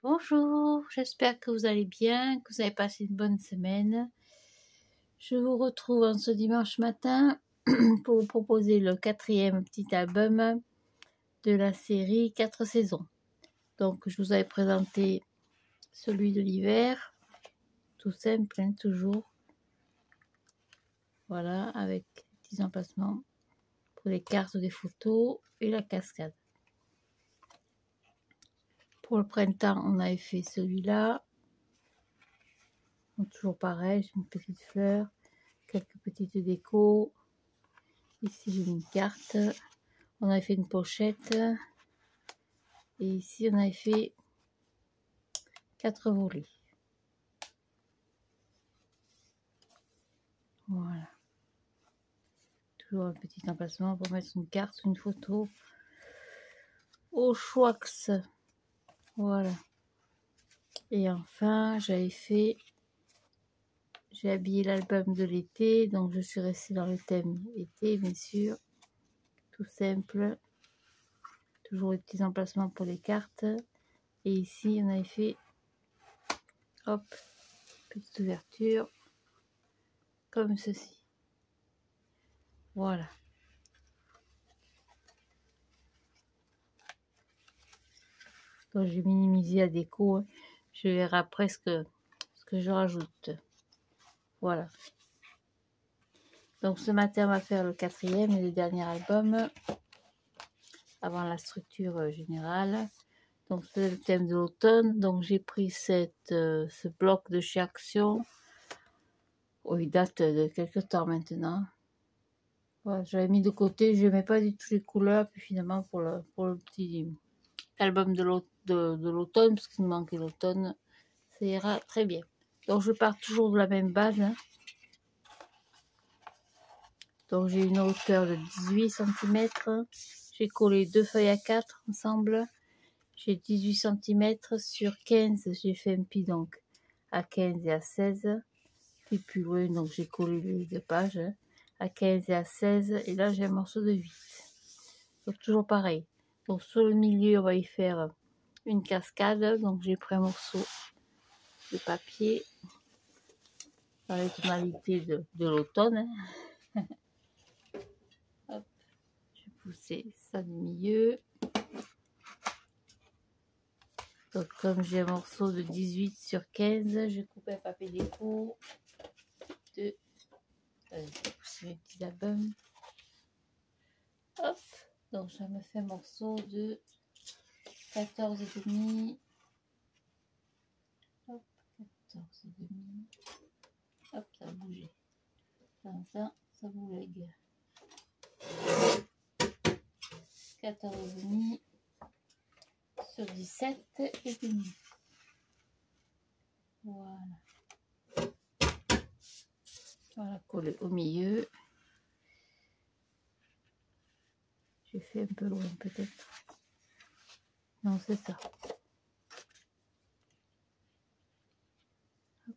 Bonjour, j'espère que vous allez bien, que vous avez passé une bonne semaine. Je vous retrouve en ce dimanche matin pour vous proposer le 4e petit album de la série 4 saisons. Donc je vous avais présenté celui de l'hiver, tout simple, hein, toujours. Voilà, avec des petits emplacements pour les cartes des photos et la cascade. Pour le printemps, on avait fait celui-là. Toujours pareil, j'ai une petite fleur, quelques petites décos. Ici j'ai une carte. On avait fait une pochette. Et ici on avait fait 4 volets. Voilà. Toujours un petit emplacement pour mettre une carte ou une photo. Au Schwax. Voilà. Et enfin, j'ai habillé l'album de l'été, donc je suis restée dans le thème été, bien sûr. Tout simple. Toujours les petits emplacements pour les cartes. Et ici, on avait fait, hop, petite ouverture, comme ceci. Voilà. Donc j'ai minimisé la déco. Hein. Je verrai après ce que je rajoute. Voilà. Donc ce matin, on va faire le 4e et le dernier album avant la structure générale. Donc c'est le thème de l'automne. Donc j'ai pris ce bloc de chez Action. Oh, il date de quelques temps maintenant. Voilà, j'avais mis de côté. Je n'aimais pas du tout les couleurs. Puis finalement pour le petit album de l'automne, parce qu'il me manquait l'automne, ça ira très bien. Donc je pars toujours de la même base. Hein. Donc j'ai une hauteur de 18 cm. J'ai collé 2 feuilles à 4 ensemble. J'ai 18 cm sur 15. J'ai fait un pli donc à 15 et à 16. Puis plus loin, donc j'ai collé les 2 pages hein, à 15 et à 16. Et là j'ai un morceau de 8. Donc toujours pareil. Donc sur le milieu, on va y faire une cascade. Donc j'ai pris un morceau de papier dans les tonalités de l'automne. Hein. Hop, je vais pousser ça du milieu. Donc comme j'ai un morceau de 18 sur 15, je coupe un papier déco de... je vais pousser mes petits albums. Hop, donc ça me fait un morceau de 14,5. Hop, 14,5. Hop, ça a bougé. Ça vous lègue. 14,5 sur 17,5. Voilà. Voilà, coller au milieu. J'ai fait un peu loin peut-être. Non, c'est ça. Hop.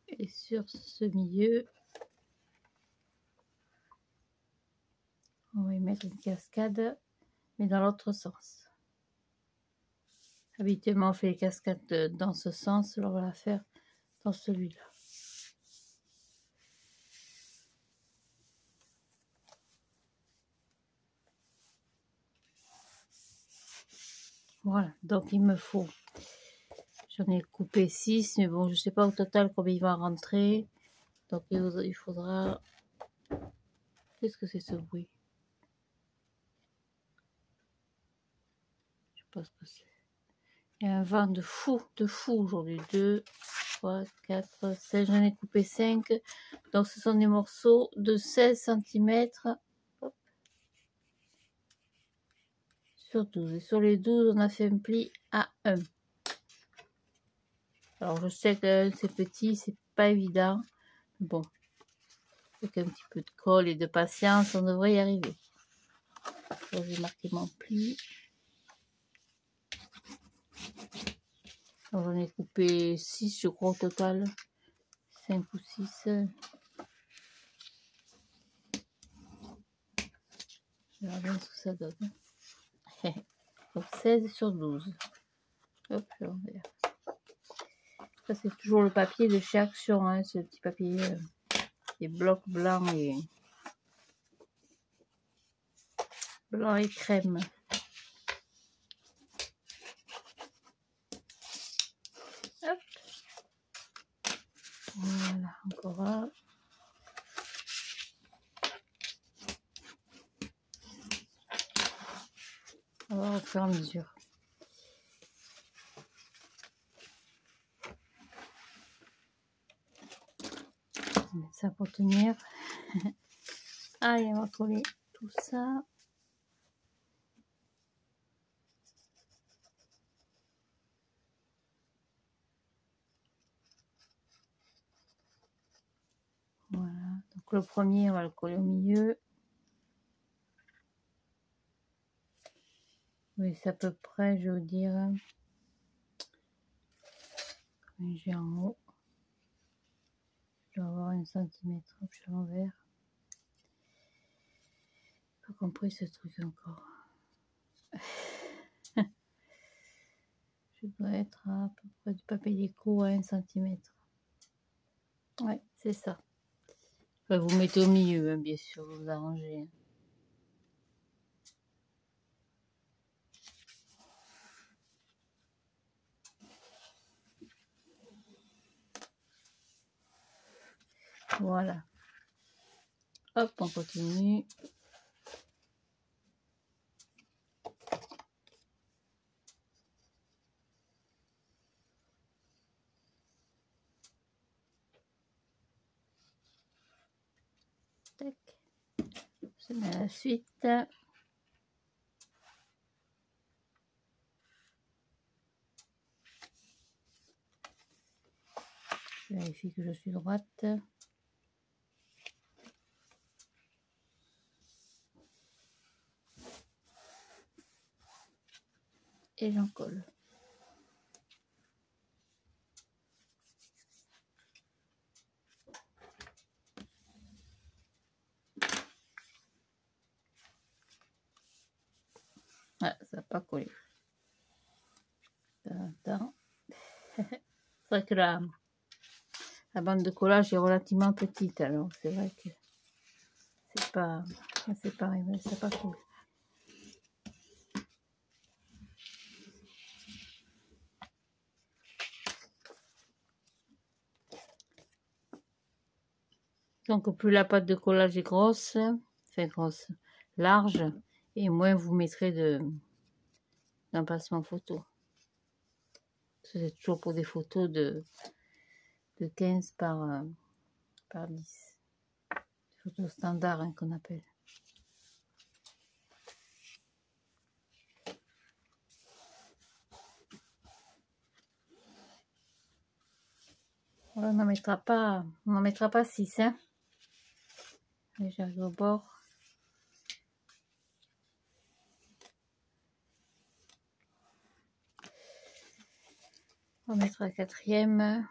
Et sur ce milieu, on va y mettre une cascade, mais dans l'autre sens. Habituellement, on fait les cascades dans ce sens, alors on va la faire dans celui-là. Voilà, donc il me faut, j'en ai coupé 6, mais bon, je ne sais pas au total combien il va rentrer. Donc il faudra, qu'est-ce que c'est ce bruit? Je sais pas ce que c'est. Il y a un vent de fou aujourd'hui. 2, 3, 4, 16, j'en ai coupé 5. Donc ce sont des morceaux de 16 cm sur 12. Et sur les 12, on a fait un pli à 1. Alors je sais que c'est petit, c'est pas évident. Bon, avec un petit peu de colle et de patience, on devrait y arriver. J'ai marqué mon pli. J'en ai coupé 6, je crois, au total. 5 ou 6. Je verrai bien ce que ça donne. Donc 16 sur 12. Hop, je l'envers. Ça, c'est toujours le papier de chez Action, hein, ce petit papier. Les blocs blancs et crème. Hop. Voilà, encore un. On va au fur et à mesure. On va mettre ça pour tenir. Allez, on va coller tout ça. Voilà, donc le premier, on va le coller au milieu. Oui, c'est à peu près, je veux dire, j'ai en haut. Je dois avoir 1 centimètre. Hop, je l'envers. Pas compris ce truc encore. Je dois être à peu près du papier déco à 1 centimètre. Ouais, c'est ça. Enfin, vous mettez au milieu, hein, bien sûr, vous arrangez. Voilà. Hop, on continue. Tac. Je mets la suite. Je vérifie que je suis droite. Et j'en colle. Ah, ça n'a pas collé. Attends. C'est vrai que la bande de collage est relativement petite, alors c'est vrai que c'est pareil, mais c'est pas cool. Donc plus la pâte de collage est grosse, large, et moins vous mettrez d'emplacement photo. C'est toujours pour des photos de 15 par 10. Photos standard, hein, qu'on appelle. On n'en mettra pas 6, hein. J'arrive au bord. On va mettre la 4e.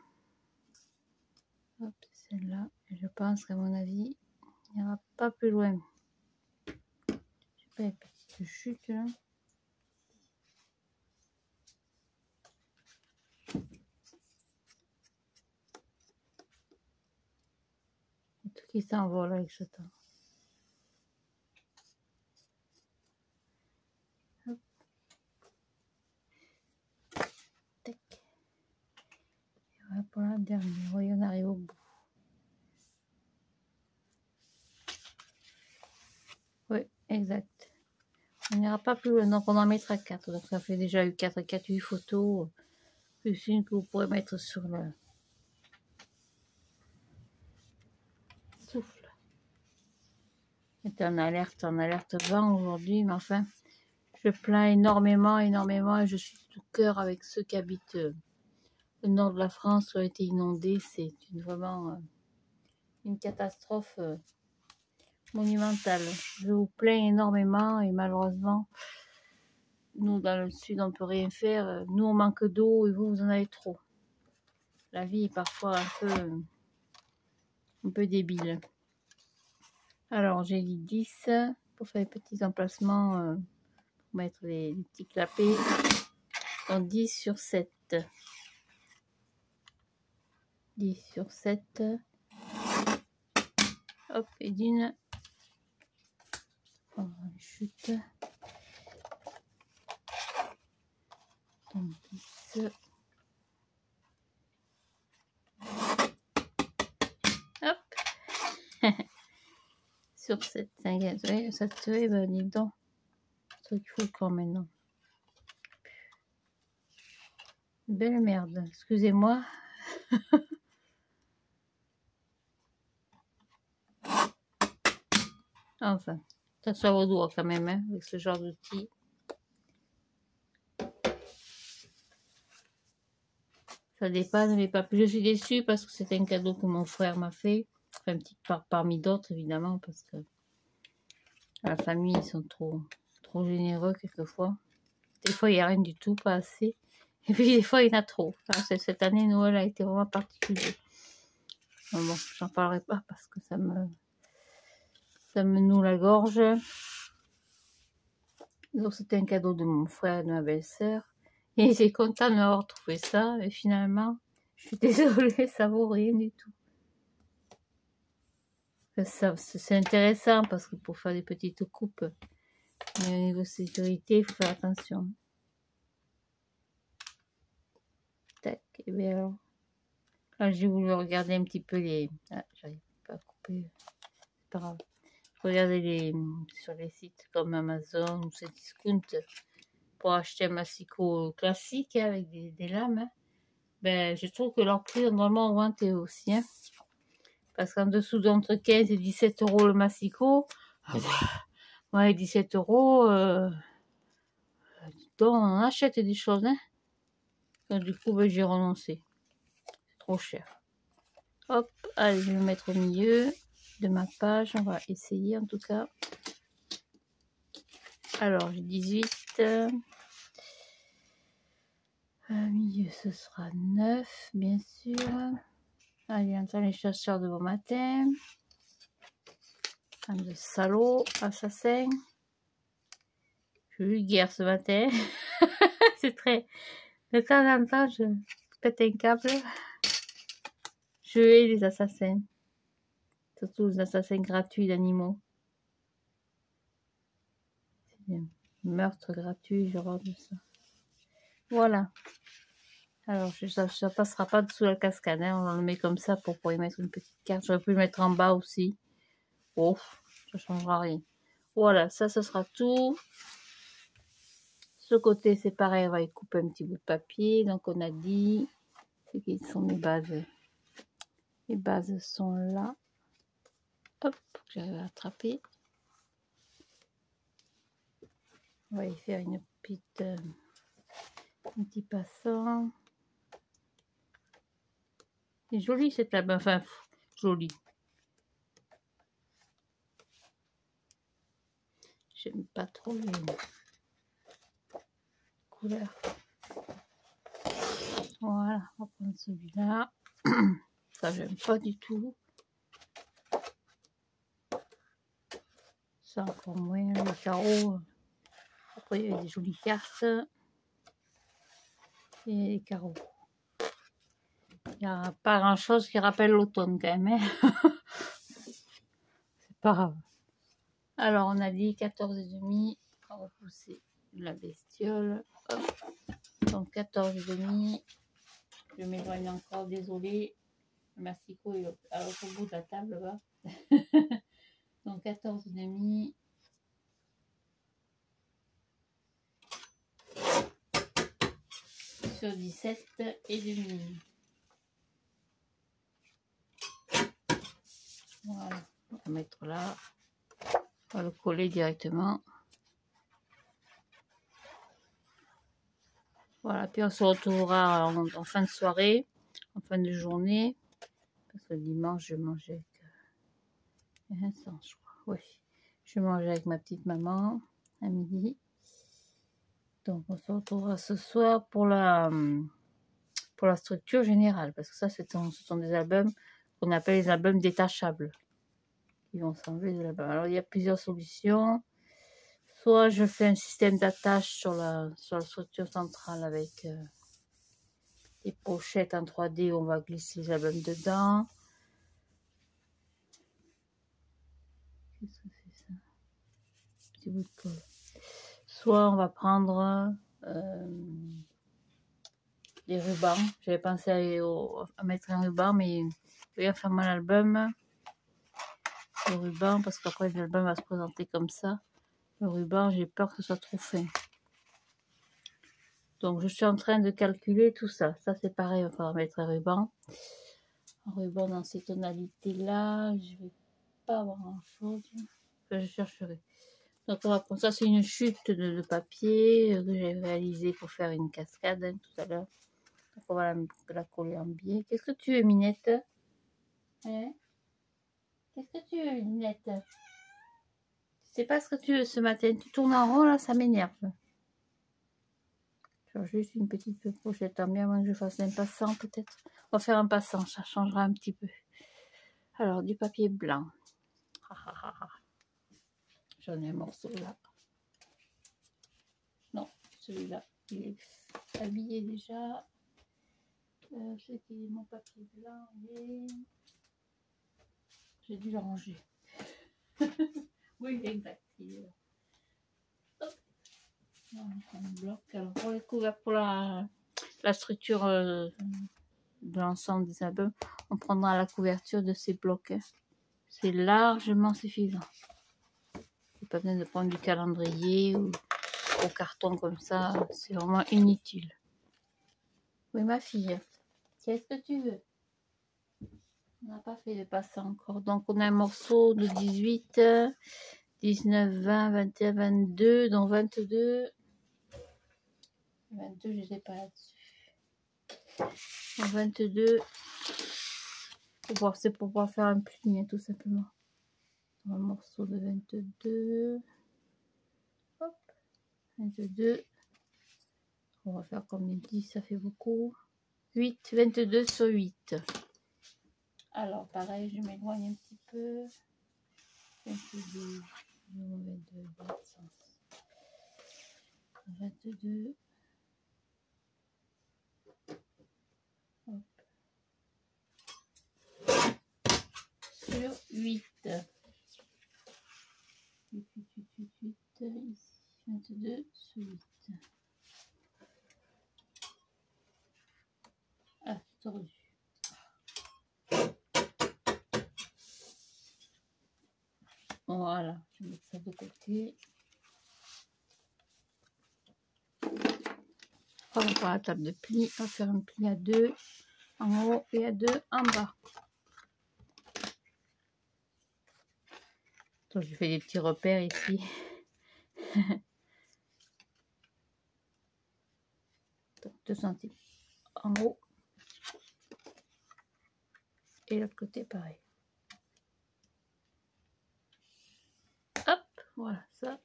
Hop, celle-là. Je pense qu'à mon avis, il n'y aura pas plus loin. Je sais pas, une petite chute là. Tout qui s'envole avec ce temps. Hop. Tac. Et voilà pour la dernière. Oui, on arrive au bout. Oui, exact. On n'ira pas plus loin, donc on en mettra 4. Donc ça fait déjà eu 4 8 photos, plus une que vous pourrez mettre sur le souffle. J'étais en alerte vent aujourd'hui, mais enfin, je plains énormément, et je suis tout cœur avec ceux qui habitent le nord de la France qui ont été inondés. C'est vraiment une catastrophe monumentale. Je vous plains énormément et malheureusement, nous dans le sud on peut rien faire. Nous on manque d'eau et vous en avez trop. La vie est parfois un peu débile. Alors j'ai dit 10. pour faire les petits emplacements, pour mettre les petits clapets. Donc 10 sur 7. 10 sur 7. Hop, et d'une. Oh, chute. Donc 10. Hop. Sur 7. Ouais, ça te fait, ben, dis donc. Truc fou quand maintenant. Belle merde, excusez-moi. Enfin, ça sort au doigt quand même, hein, avec ce genre d'outil. Ça dépanne, mais pas plus. Je suis déçue parce que c'est un cadeau que mon frère m'a fait. Enfin, une petite part parmi d'autres, évidemment, parce que la famille, ils sont trop généreux quelquefois. Des fois, il n'y a rien du tout, pas assez. Et puis, des fois, il y en a trop. Alors, cette année, Noël a été vraiment particulier. Bon, j'en parlerai pas parce que ça me noue la gorge. Donc, c'était un cadeau de mon frère et de ma belle-sœur. Et il était content de m'avoir trouvé ça. Et finalement, je suis désolée, ça vaut rien du tout. C'est intéressant parce que pour faire des petites coupes, mais au niveau sécurité, il faut faire attention. Tac, et bien alors. Quand j'ai voulu regarder un petit peu les... Ah, j'arrive pas à couper. C'est pas grave. Regardez sur les sites comme Amazon ou Cdiscount pour acheter un massicot classique hein, avec des lames. Hein. Ben, je trouve que leur prix ont vraiment augmenté aussi. Hein. Parce qu'en dessous d'entre 15 et 17 € le massicot, ouais, 17 €, donc on achète des choses. Hein. Donc du coup, ben, j'ai renoncé. C'est trop cher. Hop, allez, je vais le mettre au milieu de ma page. On va essayer en tout cas. Alors, j'ai 18. Milieu, ce sera 9, bien sûr. Allez, entend les chasseurs de bon matin. De salaud, assassin. J'ai eu guerre ce matin. C'est très... De temps en temps, je pète un câble. Je hais les assassins. Surtout les assassins gratuits d'animaux. C'est un meurtre gratuit, je de ça. Voilà. Alors, ça passera pas dessous la cascade. Hein. On le met comme ça pour pouvoir y mettre une petite carte. J'aurais pu le mettre en bas aussi. Oh, ça changera rien. Voilà, ça, ce sera tout. Ce côté, c'est pareil. On va y couper un petit bout de papier. Donc, on a dit... C'est qui sont mes bases. Les bases sont là. Hop, j'arrive à attraper. On va y faire une petite... un petit passant. C'est joli cette table, enfin, joli. J'aime pas trop les couleurs. Voilà, on va prendre celui-là. Ça, j'aime pas du tout. Ça, encore moins, les carreaux. Après, il y a des jolies cartes. Et les carreaux. Il n'y a pas grand-chose qui rappelle l'automne quand même. Hein. C'est pas grave. Alors, on a dit 14,5. On va repousser la bestiole. Hop. Donc, 14,5. Je m'éloigne encore, désolé. Le massicot est à l'autre bout de la table là-bas. Donc, 14,5. Sur 17,5. Voilà, on va mettre là. On va le coller directement. Voilà, puis on se retrouvera en fin de soirée, en fin de journée. Parce que dimanche, je mangeais avec... Vincent, je crois. Oui, je mangeais avec ma petite maman à midi. Donc on se retrouvera ce soir pour la structure générale. Parce que ça, ce sont des albums qu'on appelle les albums détachables. Qui vont s'enlever de là-bas. Alors il y a plusieurs solutions. soit je fais un système d'attache sur la structure centrale avec des pochettes en 3D où on va glisser les albums dedans. Qu'est-ce que c'est ça? Petit bout de colle. Soit on va prendre des rubans. J'avais pensé à mettre un ruban, mais à faire mon album. Le ruban, parce qu'après l'album va se présenter comme ça. Le ruban, j'ai peur que ce soit trop fin. Donc je suis en train de calculer tout ça. Ça c'est pareil, il va falloir mettre un ruban. Un ruban dans ces tonalités là. Je vais pas avoir grand chose. Enfin, je chercherai. Donc on va prendre ça, c'est une chute de papier que j'ai réalisé pour faire une cascade tout à l'heure. Donc on va la coller en biais. Qu'est-ce que tu veux, Minette? Hein? Qu'est-ce que tu veux, Minette? Tu sais pas ce que tu veux ce matin. Tu tournes en rond là, ça m'énerve. Juste une petite pochette, tant bien avant que je fasse un passant peut-être. On va faire un passant, ça changera un petit peu. Alors du papier blanc. J'en ai un morceau là. Non, celui-là, il est habillé déjà. C'est qui est mon papier blanc et j'ai dû le ranger. Oui, exact. Il est là. Hop. On bloque. Alors pour les couverts, pour la structure de l'ensemble des albums, on prendra la couverture de ces blocs. C'est largement suffisant. Pas besoin de prendre du calendrier ou au carton comme ça, c'est vraiment inutile. Oui, ma fille, qu'est-ce que tu veux? On n'a pas fait de passant encore. Donc, on a un morceau de 18, 19, 20, 21, 22. Donc, 22. 22, je ne sais pas là-dessus. Donc, 22. C'est pour pouvoir faire un pli, tout simplement. Un morceau de 22. Hop. 22. On va faire comme il dit, ça fait beaucoup. 8, 22 sur 8. Alors, pareil, je m'éloigne un petit peu. 22, 22, 22. Hop. Sur 8. 8, ici. 22 sur 8. Ah, tordu. Voilà, je vais mettre ça de côté. On va faire la table de pli. On va faire un pli à 2 en haut et à 2 en bas. Donc, je fais des petits repères ici. Donc, 2 cm en haut. Et l'autre côté, pareil. Hop, voilà, ça.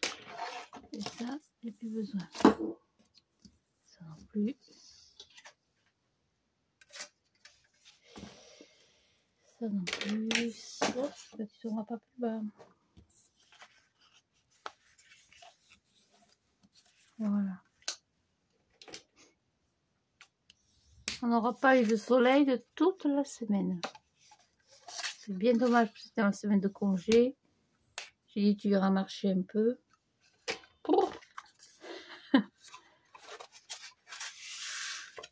Et ça, il n'y a plus besoin. Ça non plus. Ça non plus. Hop, tu seras pas plus bas. Voilà. On n'aura pas eu de soleil de toute la semaine. C'est bien dommage parce que c'était une semaine de congé. J'ai dit tu iras marcher un peu.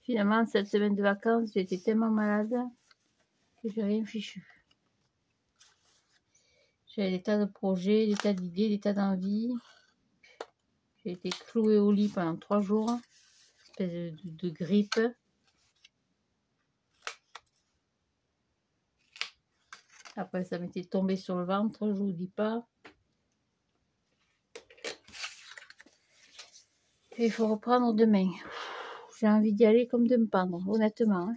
Finalement, cette semaine de vacances, j'ai été tellement malade que j'ai rien fichu. J'avais des tas de projets, des tas d'idées, des tas d'envies. J'ai été clouée au lit pendant 3 jours. Espèce de grippe. Après, ça m'était tombé sur le ventre, je vous dis pas. Et il faut reprendre demain. J'ai envie d'y aller comme de me pendre, honnêtement. Hein.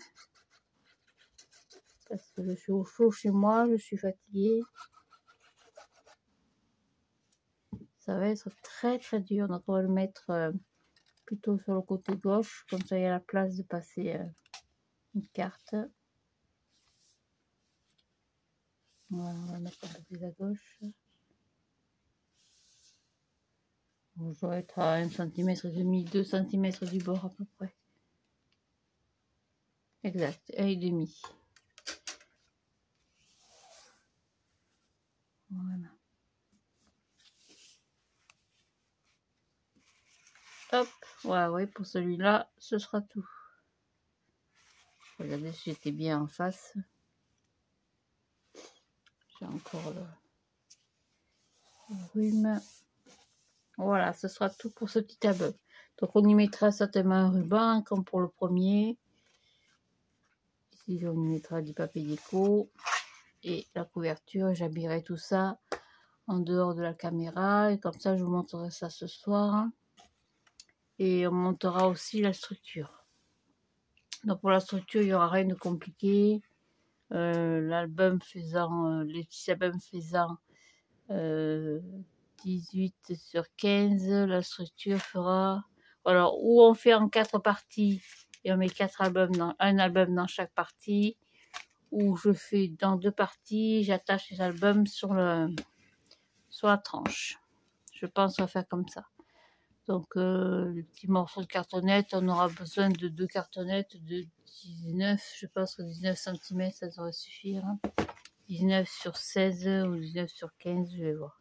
Parce que je suis au chaud chez moi, je suis fatiguée. Ça va être très très dur. Donc on va le mettre plutôt sur le côté gauche. Comme ça il y a la place de passer une carte. Voilà, on va le mettre un peu plus à gauche. Je dois être à 1,5 cm, 2 cm du bord à peu près. Exact, 1,5. Voilà. Hop, ouais, pour celui-là, ce sera tout. Regardez si j'étais bien en face. J'ai encore le rhume. Voilà, ce sera tout pour ce petit album. Donc on y mettra certainement un ruban comme pour le premier. Ici on y mettra du papier déco. Et la couverture, j'habillerai tout ça en dehors de la caméra. Et comme ça je vous montrerai ça ce soir. Et on montera aussi la structure. Donc pour la structure, il n'y aura rien de compliqué. L'album faisant, les petits albums faisant 18 sur 15, la structure fera, alors, ou on fait en 4 parties et on met 4 albums dans, un album dans chaque partie, ou je fais dans 2 parties, j'attache les albums sur la tranche. Je pense qu'on va faire comme ça. Donc le petit morceau de cartonnette, on aura besoin de 2 cartonnettes de 19, je pense que 19 cm ça devrait suffire. 19 sur 16 ou 19 sur 15, je vais voir.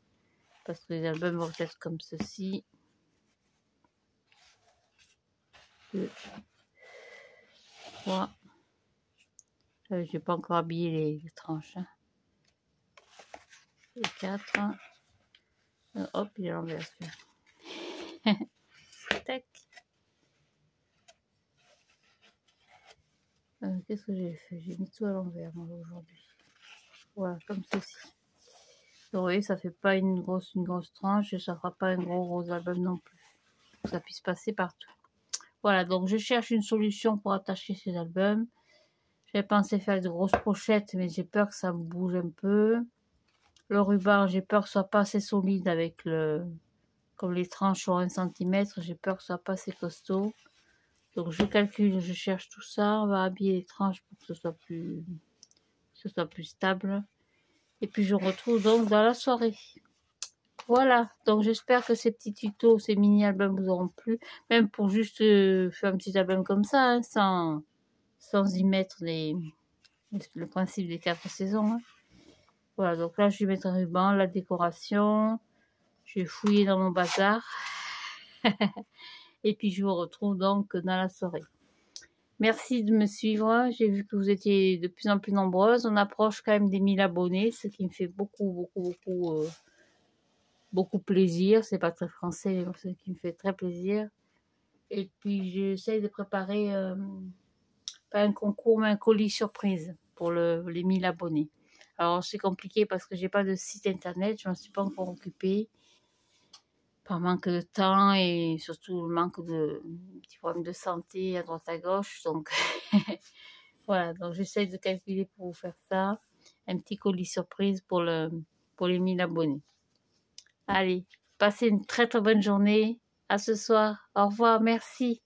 Parce que les albums vont être comme ceci. 2, 3. Je n'ai pas encore habillé les tranches. Hein. Et 4. Hop, il est à l'envers. Tac. Qu'est-ce que j'ai fait? J'ai mis tout à l'envers aujourd'hui. Voilà, comme ceci. Vous voyez, ça fait pas une grosse tranche et ça fera pas un gros album non plus. Que ça puisse passer partout. Voilà, donc je cherche une solution pour attacher ces albums. J'avais pensé faire de grosses pochettes, mais j'ai peur que ça bouge un peu. Le ruban, j'ai peur que ce soit pas assez solide avec le... Comme les tranches sont 1 cm, j'ai peur que ce soit pas assez costaud. Donc je calcule, je cherche tout ça. On va habiller les tranches pour que ce soit plus stable. Et puis je retrouve donc dans la soirée. Voilà, donc j'espère que ces petits tutos, ces mini-albums vous auront plu. Même pour juste faire un petit album comme ça, hein, sans y mettre le principe des 4 saisons. Hein. Voilà, donc là je vais mettre un ruban, la décoration. Je vais fouiller dans mon bazar. Et puis je vous retrouve donc dans la soirée. Merci de me suivre. J'ai vu que vous étiez de plus en plus nombreuses. On approche quand même des 1000 abonnés, ce qui me fait beaucoup plaisir. C'est pas très français, mais ce qui me fait très plaisir. Et puis j'essaie de préparer pas un concours, mais un colis surprise pour les 1000 abonnés. Alors c'est compliqué parce que j'ai pas de site internet, je m'en suis pas encore occupée. Par manque de temps et surtout le manque de petits problèmes de santé à droite à gauche. Donc voilà, donc j'essaie de calculer pour vous faire ça. Un petit colis surprise pour les 1000 abonnés. Allez, passez une très très bonne journée. À ce soir. Au revoir, merci.